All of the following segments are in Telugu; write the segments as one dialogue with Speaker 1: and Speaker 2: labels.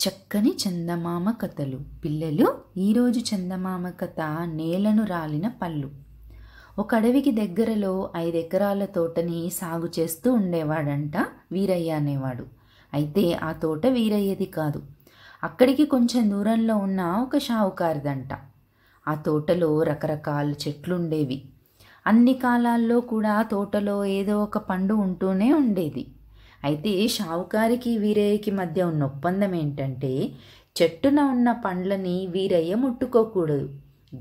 Speaker 1: చక్కని చందమామ కథలు. పిల్లలు, ఈరోజు చందమామ కథ నేలను రాలిన పళ్ళు. ఒక అడవికి దగ్గరలో 5 ఎకరాల తోటని సాగు చేస్తూ ఉండేవాడంట వీరయ్య అనేవాడు. అయితే ఆ తోట వీరయ్యది కాదు. అక్కడికి కొంచెం దూరంలో ఉన్న ఒక షావుకారిదంట. ఆ తోటలో రకరకాల చెట్లుండేవి. అన్ని కాలాల్లో కూడా తోటలో ఏదో ఒక పండు ఉంటూనే ఉండేది. అయితే షావుకారికి వీరయ్యకి మధ్య ఉన్న ఒప్పందం ఏంటంటే, చెట్టున ఉన్న పండ్లని వీరయ్య ముట్టుకోకూడదు.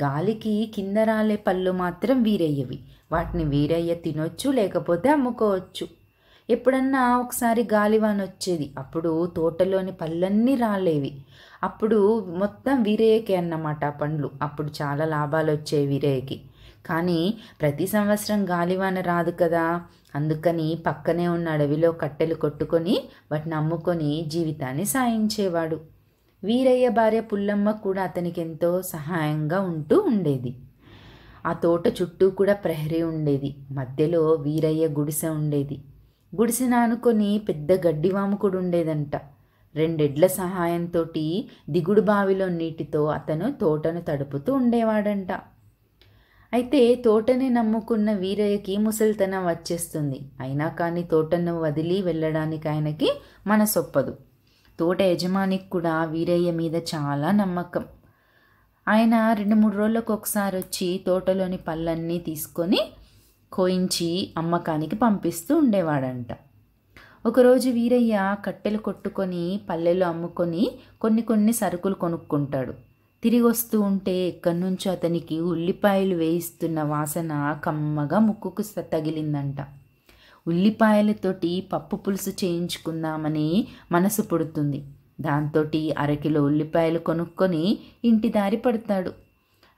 Speaker 1: గాలికి కింద రాలే పళ్ళు మాత్రం వీరయ్యవి. వాటిని వీరయ్య తినొచ్చు, లేకపోతే అమ్ముకోవచ్చు. ఎప్పుడన్నా ఒకసారి గాలివాన వచ్చేది. అప్పుడు తోటలోని పళ్ళన్నీ రాలేవి. అప్పుడు మొత్తం వీరయ్యకి అన్నమాట ఆ పండ్లు. అప్పుడు చాలా లాభాలు వచ్చేవి వీరయ్యకి. కానీ ప్రతి సంవత్సరం గాలివాన రాదు కదా, అందుకని పక్కనే ఉన్న అడవిలో కట్టెలు కొట్టుకొని వాటిని అమ్ముకొని జీవితాన్ని సాగించేవాడు. వీరయ్య భార్య పుల్లమ్మ కూడా అతనికి ఎంతో సహాయంగా ఉంటూ ఉండేది. ఆ తోట చుట్టూ కూడా ప్రహరీ ఉండేది. మధ్యలో వీరయ్య గుడిసె ఉండేది. గుడిసెను ఆనుకొని పెద్ద గడ్డివాము కూడా ఉండేదంట. 2 ఎడ్ల సహాయంతో దిగుడు బావిలో నీటితో అతను తోటను తడుపుతూ ఉండేవాడంట. అయితే తోటని నమ్ముకున్న వీరయ్యకి ముసలితనం వచ్చేస్తుంది. అయినా కానీ తోటను వదిలి వెళ్ళడానికి ఆయనకి మనసొప్పదు. తోట యజమానికి కూడా వీరయ్య మీద చాలా నమ్మకం. ఆయన 2-3 రోజులకు ఒకసారి వచ్చి తోటలోని పళ్ళన్నీ తీసుకొని కోయించి అమ్మకానికి పంపిస్తూ ఉండేవాడంట. ఒకరోజు వీరయ్య కట్టెలు కొట్టుకొని పల్లెలు అమ్ముకొని కొన్ని సరుకులు కొనుక్కుంటాడు. తిరిగి వస్తూ ఉంటే ఎక్కడి నుంచో అతనికి ఉల్లిపాయలు వేయిస్తున్న వాసన కమ్మగా ముక్కుకు తగిలిందంట. ఉల్లిపాయలతోటి పప్పు పులుసు చేయించుకుందామని మనసు పుడుతుంది. దాంతో 1/2 కిలో ఉల్లిపాయలు కొనుక్కొని ఇంటి దారి పడతాడు.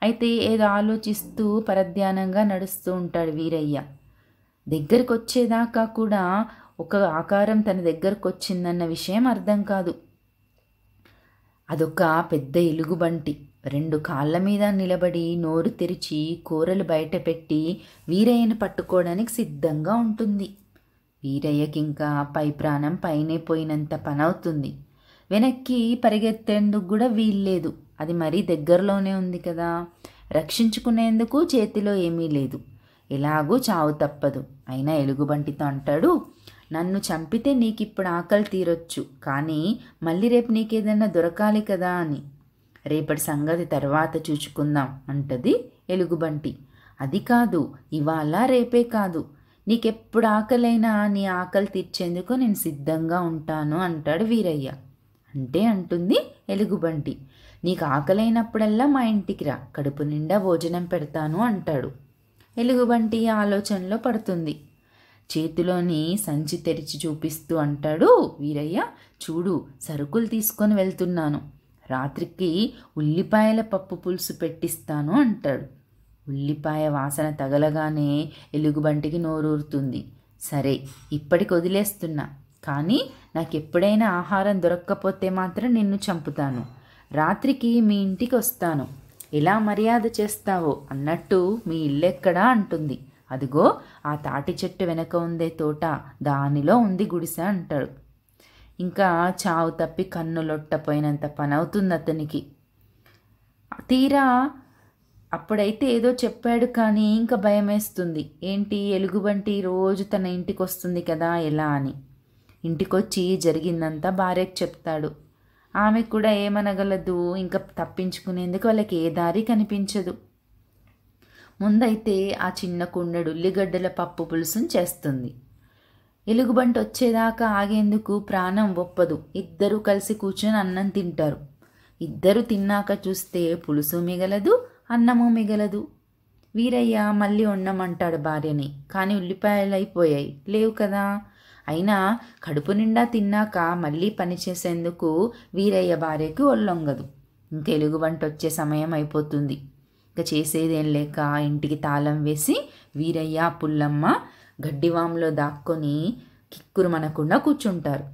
Speaker 1: అయితే ఏదో ఆలోచిస్తూ పరధ్యానంగా నడుస్తూ ఉంటాడు వీరయ్య. దగ్గరకు వచ్చేదాకా కూడా ఒక ఆకారం తన దగ్గరకు వచ్చిందన్న విషయం అర్థం కాదు. అదొక పెద్ద ఎలుగుబంటి. 2 కాళ్ళ మీద నిలబడి నోరు తెరిచి కూరలు బయట పెట్టి వీరయ్యను పట్టుకోవడానికి సిద్ధంగా ఉంటుంది. వీరయ్యకి ఇంకా పై ప్రాణం పైనే పోయినంత పనవుతుంది. వెనక్కి పరిగెత్తేందుకు కూడా వీల్లేదు. అది మరీ దగ్గరలోనే ఉంది కదా. రక్షించుకునేందుకు చేతిలో ఏమీ లేదు. ఎలాగూ చావు తప్పదు. అయినా ఎలుగుబంటితో అంటాడు, నన్ను చంపితే నీకిప్పుడు ఆకలి తీరొచ్చు, కానీ మళ్ళీ రేపు నీకేదన్నా దొరకాలి కదా అని. రేపటి సంగతి తర్వాత చూచుకుందాం అంటది ఎలుగుబంటి. అది కాదు, ఇవాళ రేపే కాదు, నీకెప్పుడు ఆకలైనా నీ ఆకలి తీర్చేందుకు నేను సిద్ధంగా ఉంటాను అంటాడు వీరయ్య. అంటే అంటుంది ఎలుగుబంటి, నీకు ఆకలైనప్పుడల్లా మా ఇంటికి రా, కడుపు నిండా భోజనం పెడతాను అంటాడు. ఎలుగుబంటి ఆలోచనలో పడుతుంది. చేతిలోని సంచి తెరిచి చూపిస్తూ అంటాడు వీరయ్య, చూడు, సరుకులు తీసుకొని వెళ్తున్నాను. రాత్రికి ఉల్లిపాయల పప్పు పులుసు పెట్టిస్తాను అంటాడు. ఉల్లిపాయ వాసన తగలగానే ఎలుగుబంటికి నోరూరుతుంది. సరే, ఇప్పటికి వదిలేస్తున్నా, కానీ నాకు ఎప్పుడైనా ఆహారం దొరక్కపోతే మాత్రం నిన్ను చంపుతాను. రాత్రికి మీ ఇంటికి వస్తాను. ఎలా మర్యాద చేస్తావో అన్నట్టు మీ ఇల్లెక్కడా అంటుంది. అదిగో ఆ తాటి చెట్టు వెనక ఉందే తోట, దానిలో ఉంది గుడిసె అంటాడు. ఇంకా చావు తప్పి కన్నులొట్టపోయినంత పనవుతుంది అతనికి. తీరా అప్పుడైతే ఏదో చెప్పాడు, కానీ ఇంకా భయమేస్తుంది. ఏంటి, ఎలుగుబంటి రోజు తన ఇంటికి వస్తుంది కదా, ఎలా అని. ఇంటికొచ్చి జరిగిందంతా భార్యకు చెప్తాడు. ఆమె కూడా ఏమనగలదు. ఇంకా తప్పించుకునేందుకు వాళ్ళకి ఏ దారి కనిపించదు. ముందైతే ఆ చిన్న కుండెడు ఉల్లిగడ్డల పప్పు పులుసును చేస్తుంది. ఎలుగుబంటి వచ్చేదాకా ఆగేందుకు ప్రాణం ఒప్పదు. ఇద్దరూ కలిసి కూర్చొని అన్నం తింటారు. ఇద్దరు తిన్నాక చూస్తే పులుసు మిగలదు, అన్నము మిగలదు. వీరయ్య మళ్ళీ వండమంటాడు భార్యని, కానీ ఉల్లిపాయలు అయిపోయాయి, లేవు కదా. అయినా కడుపు నిండా తిన్నాక మళ్ళీ పని చేసేందుకు వీరయ్య భార్యకి ఒళ్ళొంగదు. ఇంకా ఎలుగుబంటి వచ్చే సమయం అయిపోతుంది. ఇంకా చేసేదేం లేక ఇంటికి తాళం వేసి వీరయ్య పుల్లమ్మ గడ్డివాములో దాక్కొని కిక్కురు మనకుండా కూర్చుంటారు.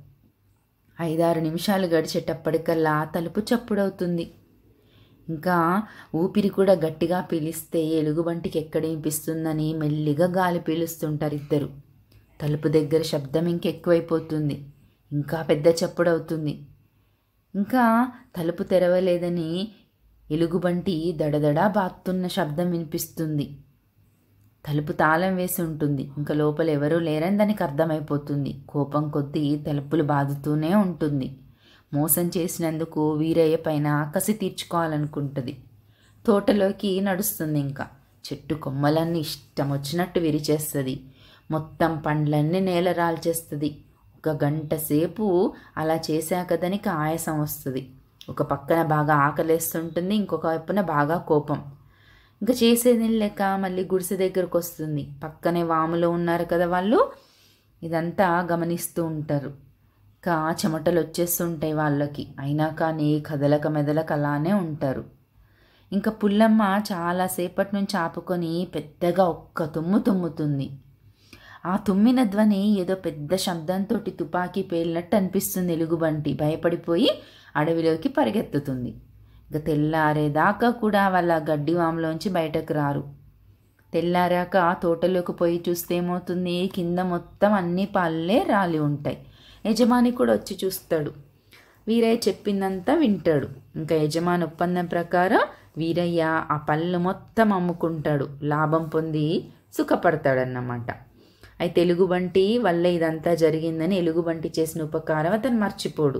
Speaker 1: 5-6 నిమిషాలు గడిచేటప్పటికల్లా తలుపు చప్పుడవుతుంది. ఇంకా ఊపిరి కూడా గట్టిగా పీలిస్తే ఎలుగుబంటికి ఎక్కడేంపిస్తుందని మెల్లిగా గాలి పీలుస్తుంటారు ఇద్దరు. తలుపు దగ్గర శబ్దం ఇంకెక్కువైపోతుంది. ఇంకా పెద్ద చప్పుడవుతుంది. ఇంకా తలుపు తెరవలేదని ఎలుగుబంటి దడదడా బాతున్న శబ్దం వినిపిస్తుంది. తలుపు తాళం వేసి ఉంటుంది. ఇంకా లోపల ఎవరూ లేరని దానికి అర్థమైపోతుంది. కోపం కొద్దీ తలుపులు బాదుతూనే ఉంటుంది. మోసం చేసినందుకు వీరయ్య పైన కసి తీర్చుకోవాలనుకుంటుంది. తోటలోకి నడుస్తుంది. ఇంకా చెట్టు కొమ్మలన్నీ ఇష్టం వచ్చినట్టు విరిచేస్తుంది. మొత్తం పండ్లన్నీ నేల రాల్చేస్తుంది. 1 గంట సేపు అలా చేశాక దానికి ఆయాసం వస్తుంది. ఒక పక్కన బాగా ఆకలేస్తుంటుంది, ఇంకొక వైపున బాగా కోపం. ఇంకా చేసేది లేక మళ్ళీ గుడిసె దగ్గరకు వస్తుంది. పక్కనే వాములో ఉన్నారు కదా వాళ్ళు, ఇదంతా గమనిస్తూ ఉంటారు. ఇంకా చెమటలు వచ్చేస్తుంటాయి వాళ్ళకి. అయినా కానీ కదలక మెదలక అలానే ఉంటారు. ఇంకా పుల్లమ్మ చాలాసేపటి నుంచి ఆపుకొని పెద్దగా ఒక్క తుమ్ము తుమ్ముతుంది. ఆ తుమ్మిన ధ్వని ఏదో పెద్ద శబ్దంతో తుపాకీ పేలినట్టు అనిపిస్తుంది. ఎలుగుబంటి భయపడిపోయి అడవిలోకి పరిగెత్తుతుంది. ఇంకా తెల్లారేదాకా కూడా వాళ్ళ గడ్డివాములోంచి బయటకు రారు. తెల్లారాక తోటలోకి పోయి చూస్తే ఏమవుతుంది, కింద మొత్తం అన్ని పళ్ళే రాలి ఉంటాయి. యజమాని కూడా వచ్చి చూస్తాడు. వీరయ్య చెప్పిందంతా వింటాడు. ఇంకా యజమాని ఒప్పందం ప్రకారం వీరయ్య ఆ పళ్ళు మొత్తం అమ్ముకుంటాడు. లాభం పొంది సుఖపడతాడన్నమాట. అయితే ఎలుగుబంటి వల్ల ఇదంతా జరిగిందని ఎలుగుబంటి చేసిన ఉపకారం అతను మర్చిపోడు.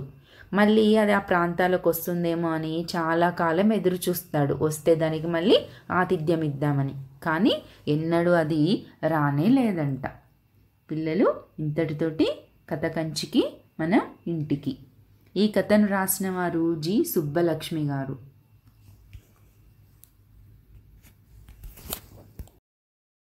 Speaker 1: మళ్ళీ అది ఆ ప్రాంతాలకు వస్తుందేమో అని చాలా కాలం ఎదురు చూస్తాడు. వస్తే దానికి మళ్ళీ ఆతిథ్యం ఇద్దామని. కానీ ఎన్నడూ అది రానే లేదంట. పిల్లలు, ఇంతటితోటి కథ కంచికి మన ఇంటికి. ఈ కథను రాసిన వారు జి. సుబ్బలక్ష్మి గారు.